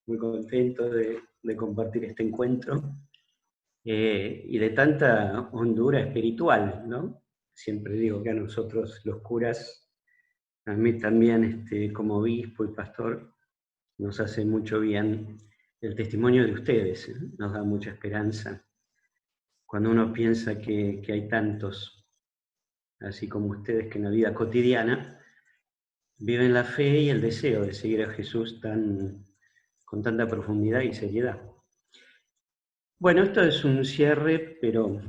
muy contento de compartir este encuentro y de tanta hondura espiritual, ¿no? Siempre digo que a nosotros los curas, a mí también como obispo y pastor, nos hace mucho bien el testimonio de ustedes, ¿eh? Nos da mucha esperanza. Cuando uno piensa que hay tantos, así como ustedes, que en la vida cotidiana viven la fe y el deseo de seguir a Jesús con tanta profundidad y seriedad. Bueno, esto es un cierre, pero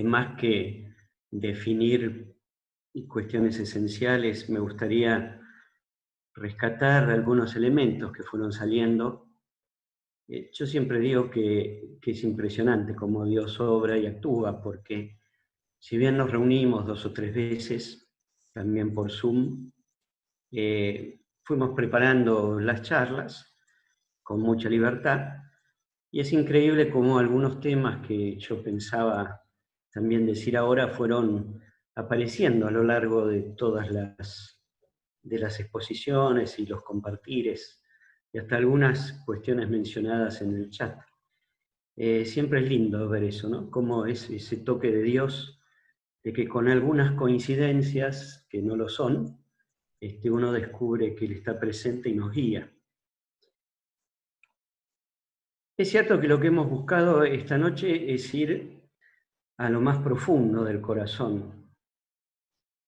más que definir cuestiones esenciales, me gustaría rescatar algunos elementos que fueron saliendo. Yo siempre digo que es impresionante cómo Dios obra y actúa, porque si bien nos reunimos 2 o 3 veces, también por Zoom, fuimos preparando las charlas con mucha libertad, y es increíble cómo algunos temas que yo pensaba también decir ahora fueron apareciendo a lo largo de todas las exposiciones y los compartires, y hasta algunas cuestiones mencionadas en el chat. Siempre es lindo ver eso, ¿no? Cómo es ese toque de Dios, de que con algunas coincidencias, que no lo son, uno descubre que Él está presente y nos guía. Es cierto que lo que hemos buscado esta noche es ir a lo más profundo del corazón,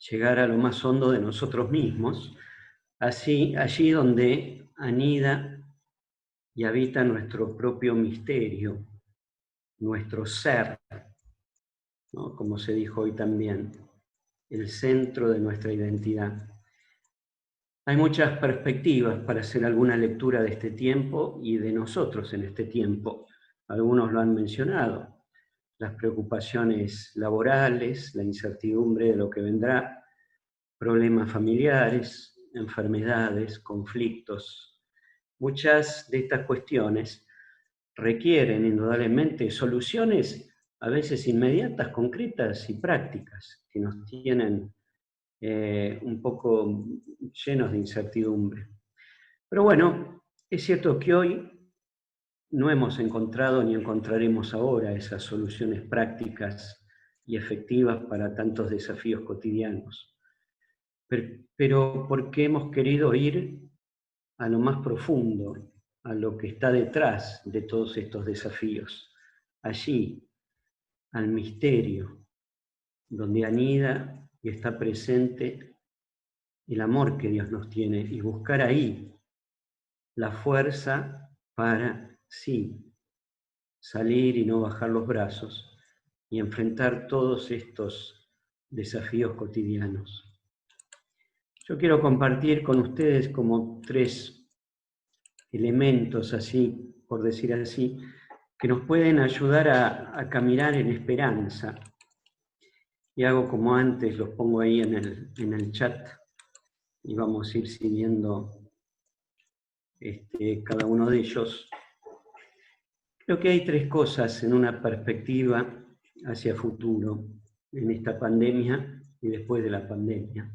llegar a lo más hondo de nosotros mismos, allí donde anida y habita nuestro propio misterio, nuestro ser, ¿no? Como se dijo hoy también, el centro de nuestra identidad. Hay muchas perspectivas para hacer alguna lectura de este tiempo y de nosotros en este tiempo. Algunos lo han mencionado: las preocupaciones laborales, la incertidumbre de lo que vendrá, problemas familiares, enfermedades, conflictos. Muchas de estas cuestiones requieren indudablemente soluciones a veces inmediatas, concretas y prácticas, que nos tienen un poco llenos de incertidumbre. Pero bueno, es cierto que hoy no hemos encontrado ni encontraremos ahora esas soluciones prácticas y efectivas para tantos desafíos cotidianos. Pero porque hemos querido ir a lo más profundo, a lo que está detrás de todos estos desafíos, allí, al misterio, donde anida y está presente el amor que Dios nos tiene, y buscar ahí la fuerza para, sí, salir y no bajar los brazos y enfrentar todos estos desafíos cotidianos. Yo quiero compartir con ustedes como 3 elementos, así, por decir así, que nos pueden ayudar a caminar en esperanza. Y hago como antes, los pongo ahí en el chat y vamos a ir siguiendo cada uno de ellos. Creo que hay 3 cosas en una perspectiva hacia futuro, en esta pandemia y después de la pandemia.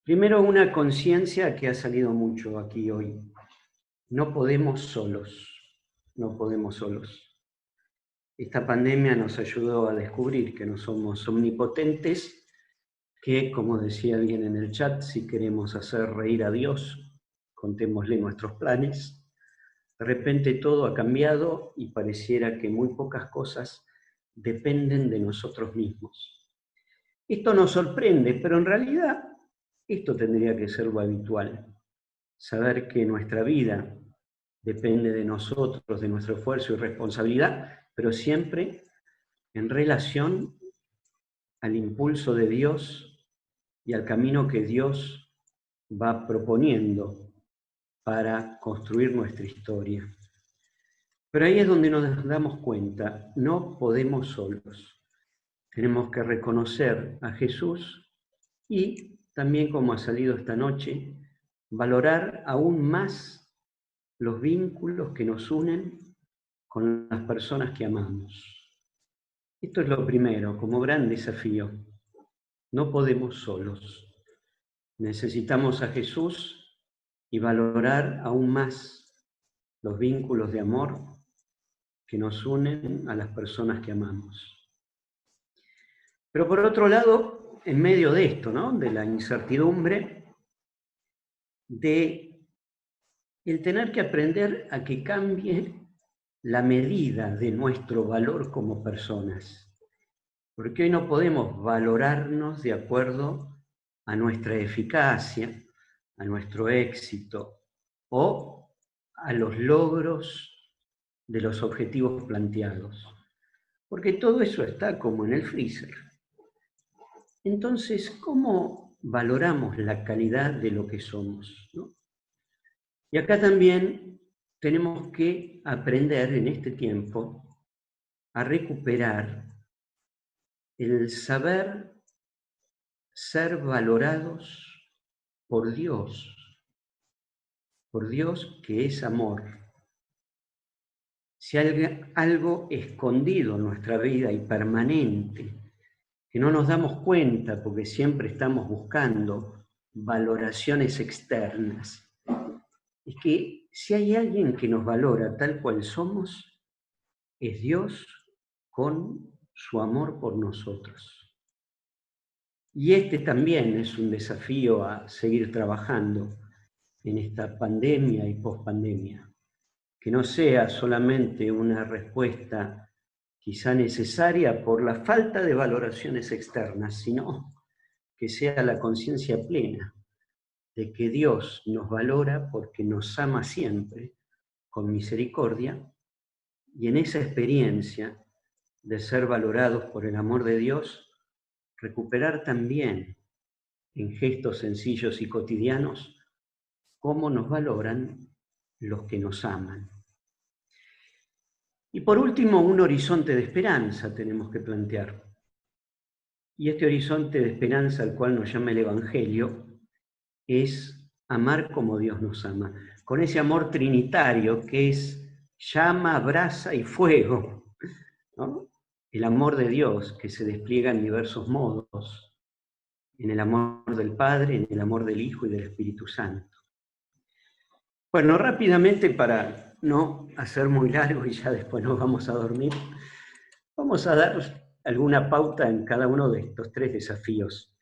Primero, una conciencia que ha salido mucho aquí hoy. No podemos solos, no podemos solos. Esta pandemia nos ayudó a descubrir que no somos omnipotentes, que, como decía alguien en el chat, si queremos hacer reír a Dios, contémosle nuestros planes. De repente todo ha cambiado y pareciera que muy pocas cosas dependen de nosotros mismos. Esto nos sorprende, pero en realidad esto tendría que ser lo habitual. Saber que nuestra vida depende de nosotros, de nuestro esfuerzo y responsabilidad, pero siempre en relación al impulso de Dios y al camino que Dios va proponiendo para construir nuestra historia. Pero ahí es donde nos damos cuenta, no podemos solos. Tenemos que reconocer a Jesús y también, como ha salido esta noche, valorar aún más los vínculos que nos unen con las personas que amamos. Esto es lo primero, como gran desafío. No podemos solos. Necesitamos a Jesús y valorar aún más los vínculos de amor que nos unen a las personas que amamos. Pero por otro lado, en medio de esto, ¿no?, de la incertidumbre, de el tener que aprender a que cambie la medida de nuestro valor como personas. Porque hoy no podemos valorarnos de acuerdo a nuestra eficacia, a nuestro éxito o a los logros de los objetivos planteados. Porque todo eso está como en el freezer. Entonces, ¿cómo valoramos la calidad de lo que somos, ¿no? Y acá también tenemos que aprender en este tiempo a recuperar el saber ser valorados por Dios que es amor. Si hay algo escondido en nuestra vida y permanente, que no nos damos cuenta porque siempre estamos buscando valoraciones externas, es que si hay alguien que nos valora tal cual somos, es Dios con su amor por nosotros. Y este también es un desafío a seguir trabajando en esta pandemia y pospandemia, que no sea solamente una respuesta quizá necesaria por la falta de valoraciones externas, sino que sea la conciencia plena de que Dios nos valora porque nos ama siempre con misericordia, y en esa experiencia de ser valorados por el amor de Dios, recuperar también en gestos sencillos y cotidianos cómo nos valoran los que nos aman. Y por último, un horizonte de esperanza tenemos que plantear. Y este horizonte de esperanza al cual nos llama el Evangelio es amar como Dios nos ama, con ese amor trinitario que es llama, brasa y fuego, ¿no? El amor de Dios que se despliega en diversos modos, en el amor del Padre, en el amor del Hijo y del Espíritu Santo. Bueno, rápidamente, para no hacer muy largo y ya después nos vamos a dormir, vamos a dar alguna pauta en cada uno de estos tres desafíos,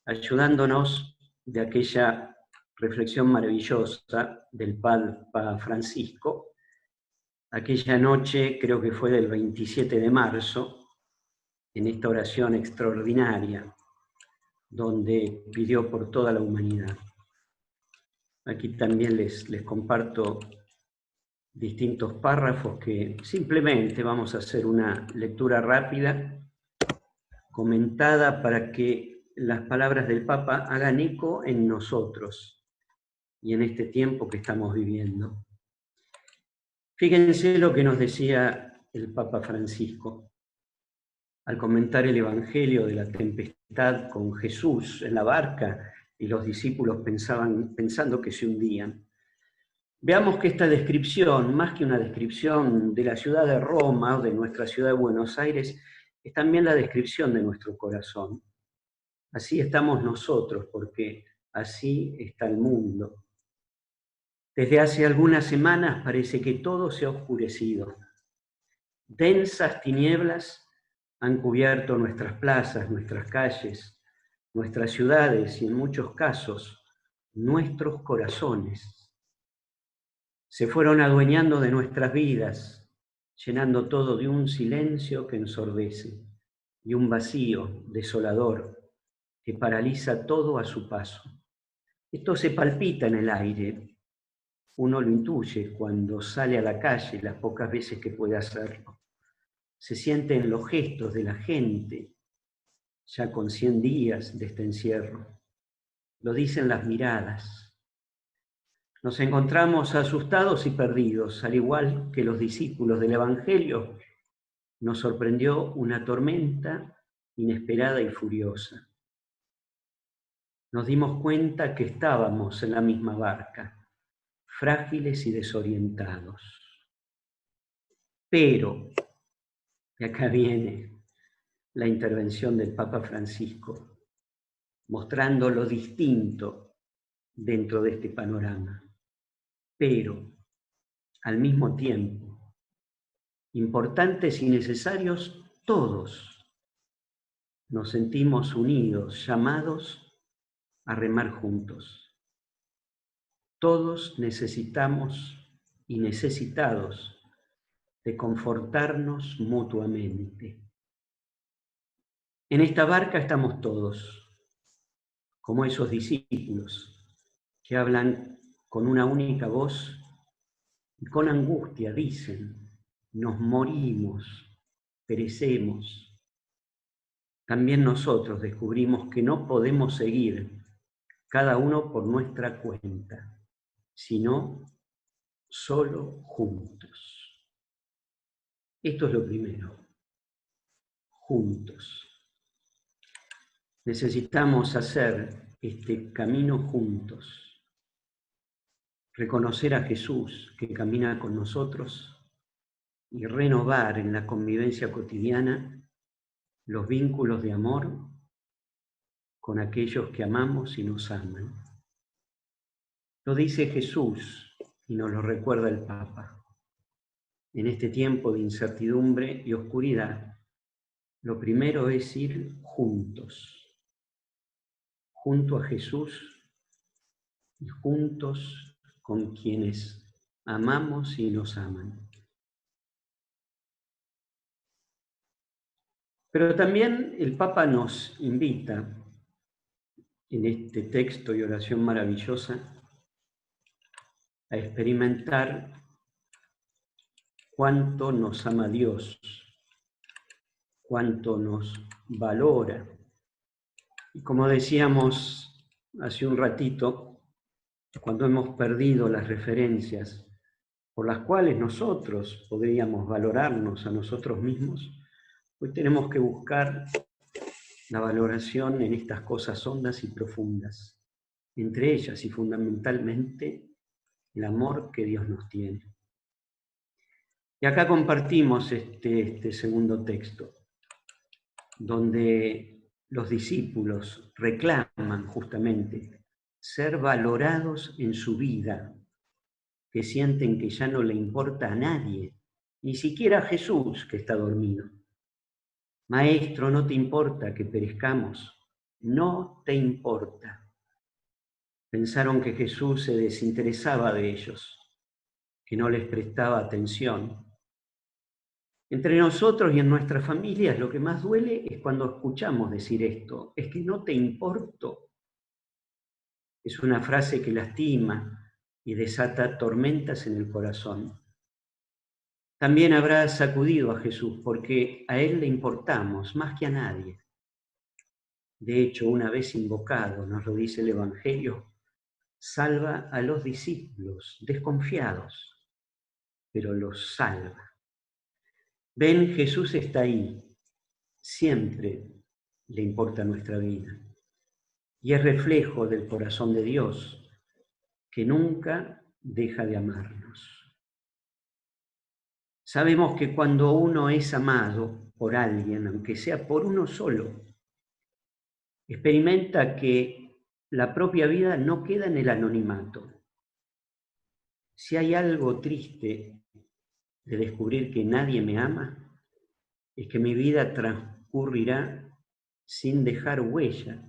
ayudándonos de aquella reflexión maravillosa del Papa Francisco, aquella noche, creo que fue del 27 de marzo, en esta oración extraordinaria, donde pidió por toda la humanidad. Aquí también les comparto distintos párrafos que simplemente vamos a hacer una lectura rápida, comentada, para que las palabras del Papa hagan eco en nosotros y en este tiempo que estamos viviendo. Fíjense lo que nos decía el Papa Francisco al comentar el Evangelio de la tempestad con Jesús en la barca y los discípulos pensando que se hundían. Veamos que esta descripción, más que una descripción de la ciudad de Roma o de nuestra ciudad de Buenos Aires, es también la descripción de nuestro corazón. Así estamos nosotros, porque así está el mundo. Desde hace algunas semanas parece que todo se ha oscurecido. Densas tinieblas han cubierto nuestras plazas, nuestras calles, nuestras ciudades y en muchos casos nuestros corazones. Se fueron adueñando de nuestras vidas, llenando todo de un silencio que ensordece y un vacío desolador que paraliza todo a su paso. Esto se palpita en el aire. Uno lo intuye cuando sale a la calle las pocas veces que puede hacerlo. Se siente en los gestos de la gente, ya con 100 días de este encierro. Lo dicen las miradas. Nos encontramos asustados y perdidos, al igual que los discípulos del Evangelio. Nos sorprendió una tormenta inesperada y furiosa. Nos dimos cuenta que estábamos en la misma barca, frágiles y desorientados. Pero, y acá viene la intervención del Papa Francisco, mostrando lo distinto dentro de este panorama. pero al mismo tiempo, importantes y necesarios todos, nos sentimos unidos, llamados a remar juntos. Todos necesitamos y necesitados de confortarnos mutuamente. En esta barca estamos todos, como esos discípulos que hablan con una única voz y con angustia dicen: nos morimos, perecemos. También nosotros descubrimos que no podemos seguir cada uno por nuestra cuenta, sino solo juntos. Esto es lo primero, juntos. Necesitamos hacer este camino juntos, reconocer a Jesús que camina con nosotros y renovar en la convivencia cotidiana los vínculos de amor con aquellos que amamos y nos aman. Lo dice Jesús y nos lo recuerda el Papa. En este tiempo de incertidumbre y oscuridad, lo primero es ir juntos, junto a Jesús y juntos con quienes amamos y nos aman. Pero también el Papa nos invita en este texto y oración maravillosa a experimentar cuánto nos ama Dios, cuánto nos valora. Y como decíamos hace un ratito, cuando hemos perdido las referencias por las cuales nosotros podríamos valorarnos a nosotros mismos, hoy tenemos que buscar la valoración en estas cosas hondas y profundas, entre ellas y fundamentalmente el amor que Dios nos tiene. Y acá compartimos este segundo texto, donde los discípulos reclaman justamente ser valorados en su vida, que sienten que ya no le importa a nadie, ni siquiera a Jesús que está dormido. Maestro, no te importa que perezcamos, no te importa. Pensaron que Jesús se desinteresaba de ellos, que no les prestaba atención. Entre nosotros y en nuestras familias lo que más duele es cuando escuchamos decir esto, es que no te importo. Es una frase que lastima y desata tormentas en el corazón. También habrá sacudido a Jesús porque a Él le importamos más que a nadie. De hecho, una vez invocado, nos lo dice el Evangelio, salva a los discípulos desconfiados, pero los salva. Ven, Jesús está ahí, siempre le importa nuestra vida. Y es reflejo del corazón de Dios, que nunca deja de amarnos. Sabemos que cuando uno es amado por alguien, aunque sea por uno solo, experimenta que la propia vida no queda en el anonimato. Si hay algo triste de descubrir que nadie me ama, es que mi vida transcurrirá sin dejar huella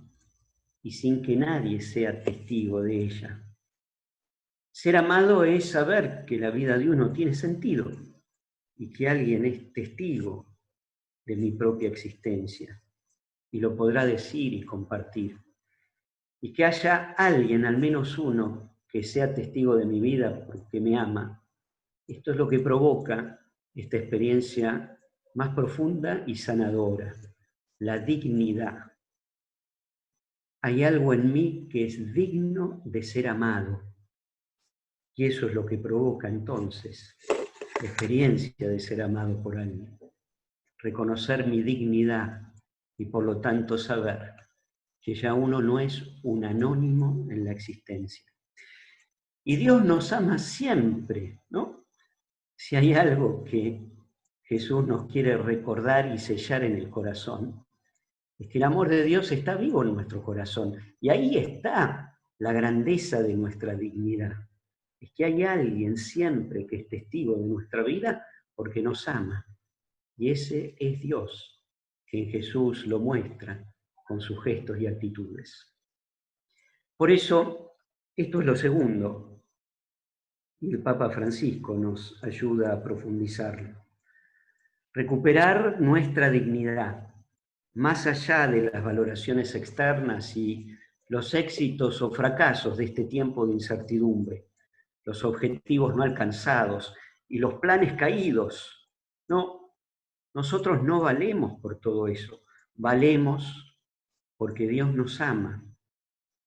y sin que nadie sea testigo de ella. Ser amado es saber que la vida de uno tiene sentido y que alguien es testigo de mi propia existencia y lo podrá decir y compartir. Y que haya alguien, al menos uno, que sea testigo de mi vida porque me ama. Esto es lo que provoca esta experiencia más profunda y sanadora, la dignidad. Hay algo en mí que es digno de ser amado. Y eso es lo que provoca entonces la experiencia de ser amado por alguien. Reconocer mi dignidad y por lo tanto saber que ya uno no es un anónimo en la existencia. Y Dios nos ama siempre, ¿no? Si hay algo que Jesús nos quiere recordar y sellar en el corazón, es que el amor de Dios está vivo en nuestro corazón. Y ahí está la grandeza de nuestra dignidad. es que hay alguien siempre que es testigo de nuestra vida porque nos ama. Y ese es Dios, que en Jesús lo muestra con sus gestos y actitudes. Por eso, esto es lo segundo, y el Papa Francisco nos ayuda a profundizarlo. Recuperar nuestra dignidad, más allá de las valoraciones externas y los éxitos o fracasos de este tiempo de incertidumbre, los objetivos no alcanzados y los planes caídos. No, nosotros no valemos por todo eso, valemos porque Dios nos ama,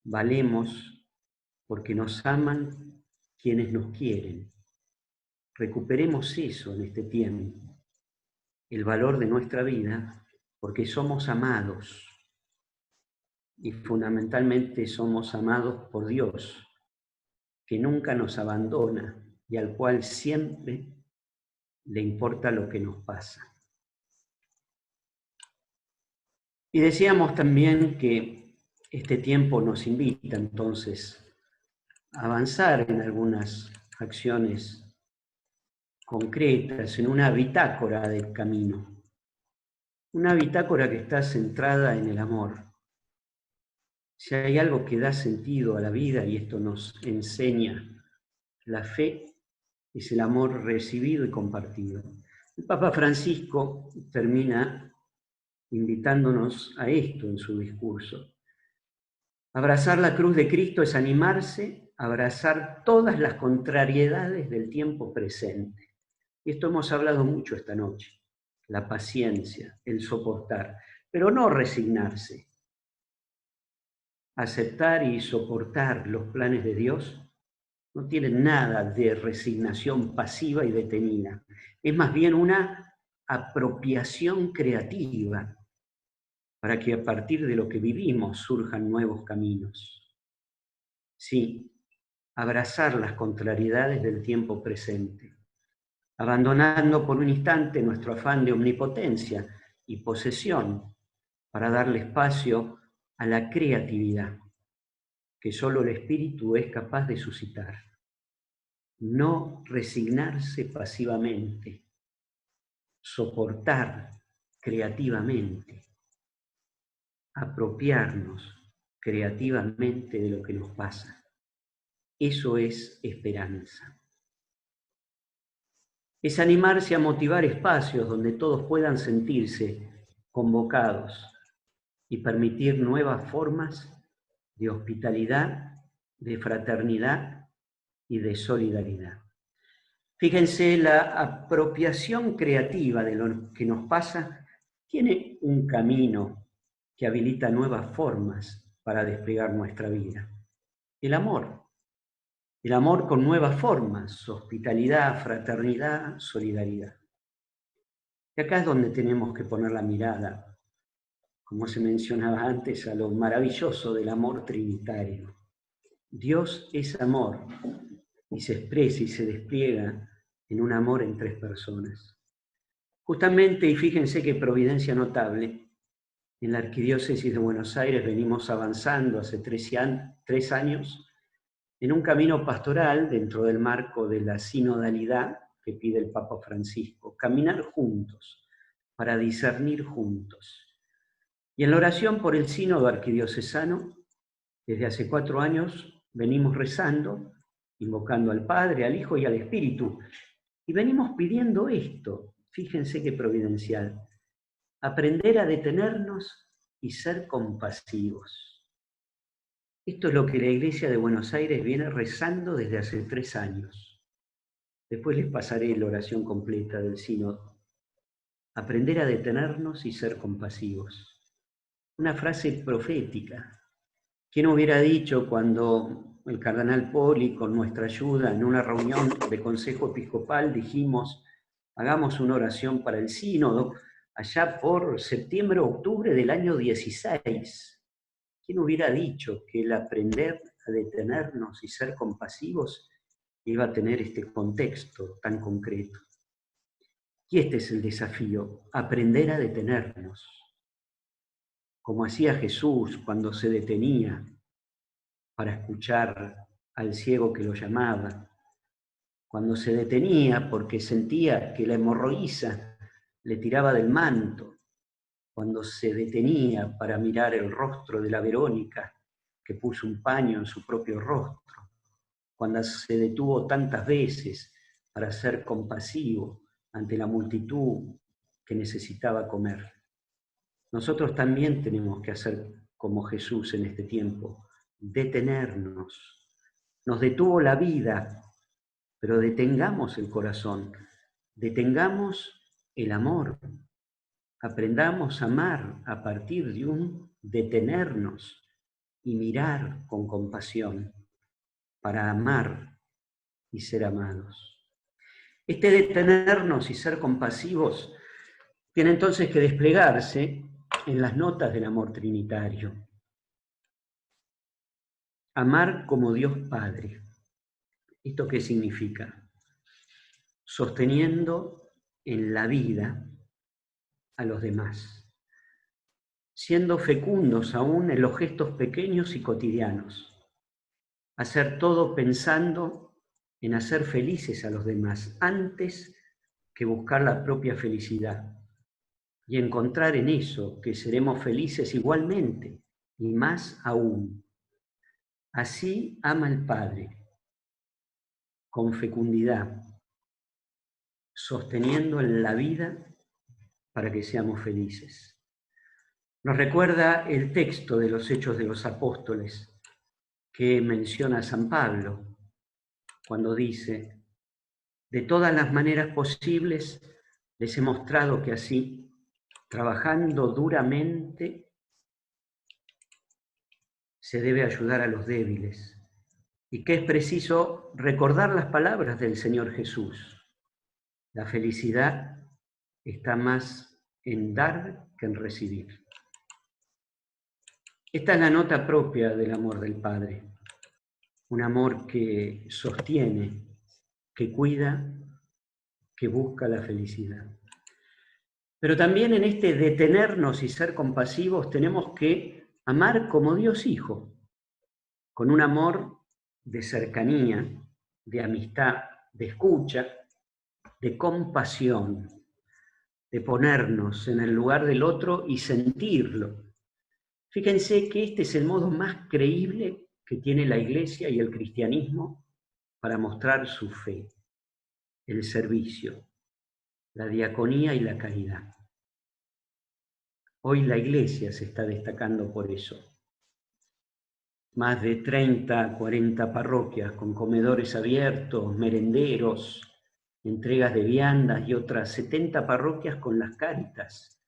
valemos porque nos aman quienes nos quieren. Recuperemos eso en este tiempo, el valor de nuestra vida, porque somos amados y fundamentalmente somos amados por Dios, que nunca nos abandona y al cual siempre le importa lo que nos pasa. Y decíamos también que este tiempo nos invita entonces a avanzar en algunas acciones concretas, en una bitácora del camino. Una bitácora que está centrada en el amor. Si hay algo que da sentido a la vida, y esto nos enseña la fe, es el amor recibido y compartido. El Papa Francisco termina invitándonos a esto en su discurso. Abrazar la cruz de Cristo es animarse a abrazar todas las contrariedades del tiempo presente. Y esto hemos hablado mucho esta noche. La paciencia, el soportar, pero no resignarse. Aceptar y soportar los planes de Dios no tiene nada de resignación pasiva y detenida. Es más bien una apropiación creativa para que a partir de lo que vivimos surjan nuevos caminos. Sí, abrazar las contrariedades del tiempo presente, abandonando por un instante nuestro afán de omnipotencia y posesión para darle espacio a la creatividad que solo el espíritu es capaz de suscitar. No resignarse pasivamente, soportar creativamente, apropiarnos creativamente de lo que nos pasa. Eso es esperanza. Es animarse a motivar espacios donde todos puedan sentirse convocados y permitir nuevas formas de hospitalidad, de fraternidad y de solidaridad. Fíjense, la apropiación creativa de lo que nos pasa tiene un camino que habilita nuevas formas para desplegar nuestra vida. El amor con nuevas formas, hospitalidad, fraternidad, solidaridad. Y acá es donde tenemos que poner la mirada, como se mencionaba antes, a lo maravilloso del amor trinitario. Dios es amor y se expresa y se despliega en un amor en tres personas. Justamente, y fíjense qué providencia notable, en la Arquidiócesis de Buenos Aires venimos avanzando hace 3 años en un camino pastoral dentro del marco de la sinodalidad que pide el Papa Francisco, caminar juntos, para discernir juntos. Y en la oración por el sínodo arquidiocesano, desde hace 4 años venimos rezando, invocando al Padre, al Hijo y al Espíritu, y venimos pidiendo esto, fíjense qué providencial, aprender a detenernos y ser compasivos. Esto es lo que la Iglesia de Buenos Aires viene rezando desde hace 3 años. Después les pasaré la oración completa del sínodo. Aprender a detenernos y ser compasivos. Una frase profética. ¿Quién hubiera dicho cuando el cardenal Poli, con nuestra ayuda, en una reunión de Consejo Episcopal, dijimos, hagamos una oración para el sínodo, allá por septiembre o octubre del año 16? ¿Quién hubiera dicho que el aprender a detenernos y ser compasivos iba a tener este contexto tan concreto? Y este es el desafío, aprender a detenernos, como hacía Jesús cuando se detenía para escuchar al ciego que lo llamaba, cuando se detenía porque sentía que la hemorroísa le tiraba del manto, cuando se detenía para mirar el rostro de la Verónica, que puso un paño en su propio rostro, cuando se detuvo tantas veces para ser compasivo ante la multitud que necesitaba comer. Nosotros también tenemos que hacer como Jesús en este tiempo, detenernos. Nos detuvo la vida, pero detengamos el corazón, detengamos el amor, aprendamos a amar a partir de un detenernos y mirar con compasión para amar y ser amados. Este detenernos y ser compasivos tiene entonces que desplegarse en las notas del amor trinitario. Amar como Dios Padre. ¿Esto qué significa? Sosteniendo en la vida a los demás, siendo fecundos aún en los gestos pequeños y cotidianos, hacer todo pensando en hacer felices a los demás antes que buscar la propia felicidad y encontrar en eso que seremos felices igualmente y más aún. Así ama el Padre, con fecundidad, sosteniendo en la vida para que seamos felices. Nos recuerda el texto de los Hechos de los Apóstoles que menciona San Pablo cuando dice: de todas las maneras posibles les he mostrado que así, trabajando duramente, se debe ayudar a los débiles y que es preciso recordar las palabras del Señor Jesús. La felicidad está más en dar que en recibir. Esta es la nota propia del amor del Padre, un amor que sostiene, que cuida, que busca la felicidad. Pero también en este detenernos y ser compasivos tenemos que amar como Dios Hijo, con un amor de cercanía, de amistad, de escucha, de compasión, de ponernos en el lugar del otro y sentirlo. Fíjense que este es el modo más creíble que tiene la Iglesia y el cristianismo para mostrar su fe, el servicio, la diaconía y la caridad. Hoy la Iglesia se está destacando por eso. Más de 30, 40 parroquias con comedores abiertos, merenderos, entregas de viandas y otras 70 parroquias con las Cáritas,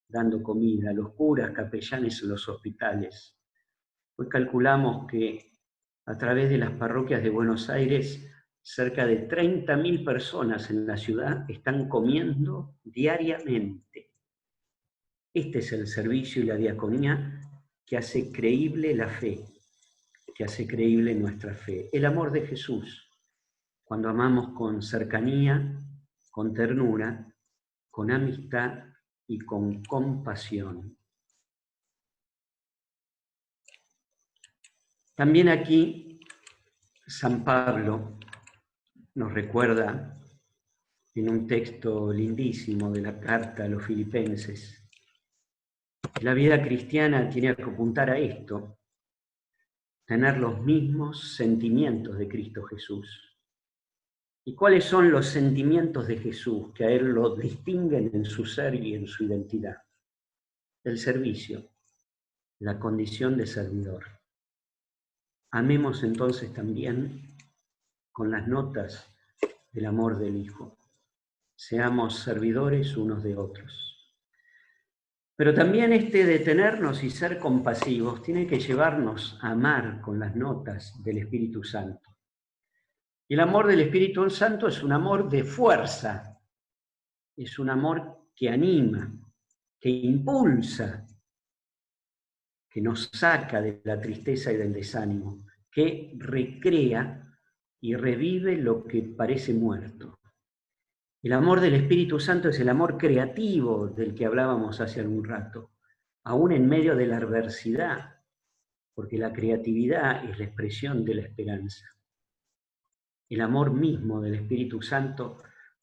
dando comida a los curas, capellanes en los hospitales. Hoy calculamos que a través de las parroquias de Buenos Aires, cerca de 30.000 personas en la ciudad están comiendo diariamente. Este es el servicio y la diaconía que hace creíble la fe, que hace creíble nuestra fe. El amor de Jesús, cuando amamos con cercanía, con ternura, con amistad y con compasión. También aquí San Pablo nos recuerda en un texto lindísimo de la carta a los Filipenses. La vida cristiana tiene que apuntar a esto, tener los mismos sentimientos de Cristo Jesús. ¿Y cuáles son los sentimientos de Jesús que a Él lo distinguen en su ser y en su identidad? El servicio, la condición de servidor. Amemos entonces también con las notas del amor del Hijo. Seamos servidores unos de otros. Pero también este detenernos y ser compasivos tiene que llevarnos a amar con las notas del Espíritu Santo. Y el amor del Espíritu Santo es un amor de fuerza, es un amor que anima, que impulsa, que nos saca de la tristeza y del desánimo, que recrea y revive lo que parece muerto. El amor del Espíritu Santo es el amor creativo del que hablábamos hace algún rato, aún en medio de la adversidad, porque la creatividad es la expresión de la esperanza. El amor mismo del Espíritu Santo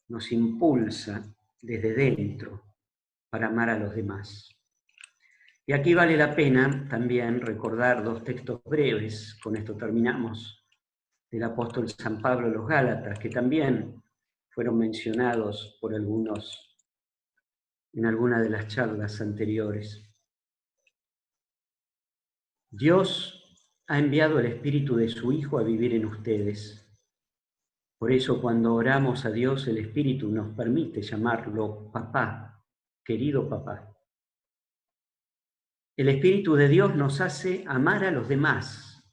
nos impulsa desde dentro para amar a los demás. Y aquí vale la pena también recordar dos textos breves, con esto terminamos, del apóstol San Pablo a los Gálatas, que también fueron mencionados por algunos en alguna de las charlas anteriores. Dios ha enviado el Espíritu de su Hijo a vivir en ustedes. Por eso cuando oramos a Dios, el Espíritu nos permite llamarlo papá, querido papá. El Espíritu de Dios nos hace amar a los demás,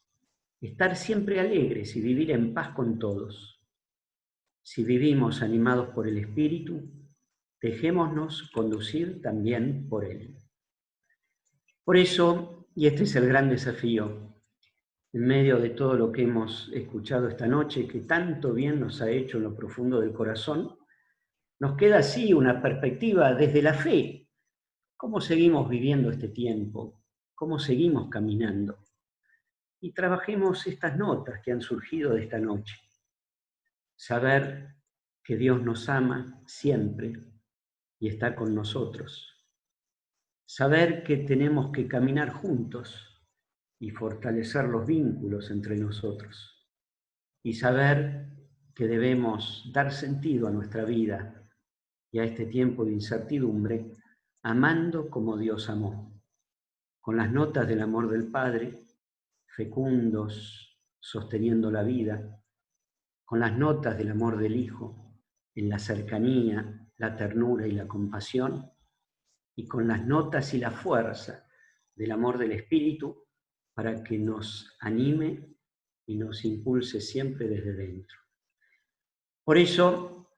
estar siempre alegres y vivir en paz con todos. Si vivimos animados por el Espíritu, dejémonos conducir también por Él. Por eso, y este es el gran desafío, en medio de todo lo que hemos escuchado esta noche, que tanto bien nos ha hecho en lo profundo del corazón, nos queda así una perspectiva desde la fe. ¿Cómo seguimos viviendo este tiempo? ¿Cómo seguimos caminando? Y trabajemos estas notas que han surgido de esta noche. Saber que Dios nos ama siempre y está con nosotros. Saber que tenemos que caminar juntos y fortalecer los vínculos entre nosotros. Y saber que debemos dar sentido a nuestra vida y a este tiempo de incertidumbre, amando como Dios amó, con las notas del amor del Padre, fecundos, sosteniendo la vida, con las notas del amor del Hijo, en la cercanía, la ternura y la compasión, y con las notas y la fuerza del amor del Espíritu para que nos anime y nos impulse siempre desde dentro. Por eso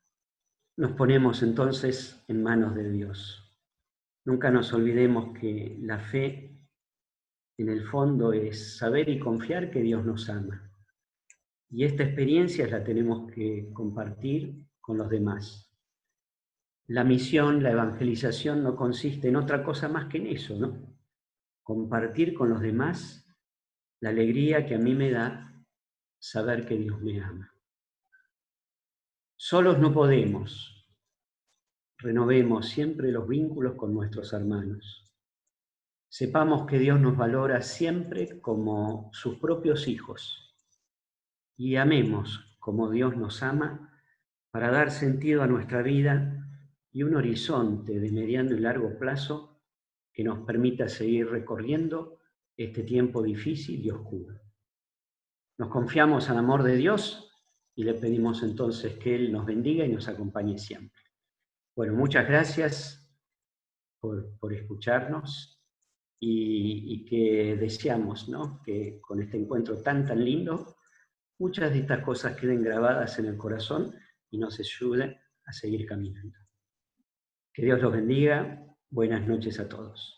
nos ponemos entonces en manos de Dios. Nunca nos olvidemos que la fe, en el fondo, es saber y confiar que Dios nos ama. Y esta experiencia la tenemos que compartir con los demás. La misión, la evangelización no consiste en otra cosa más que en eso, ¿no? Compartir con los demás la alegría que a mí me da saber que Dios me ama. Solos no podemos. Renovemos siempre los vínculos con nuestros hermanos. Sepamos que Dios nos valora siempre como sus propios hijos y amemos como Dios nos ama para dar sentido a nuestra vida y un horizonte de mediano y largo plazo que nos permita seguir recorriendo este tiempo difícil y oscuro. Nos confiamos al amor de Dios y le pedimos entonces que Él nos bendiga y nos acompañe siempre. Bueno, muchas gracias por escucharnos y que deseamos, ¿no?, que con este encuentro tan lindo, muchas de estas cosas queden grabadas en el corazón y nos ayuden a seguir caminando. Que Dios los bendiga. Buenas noches a todos.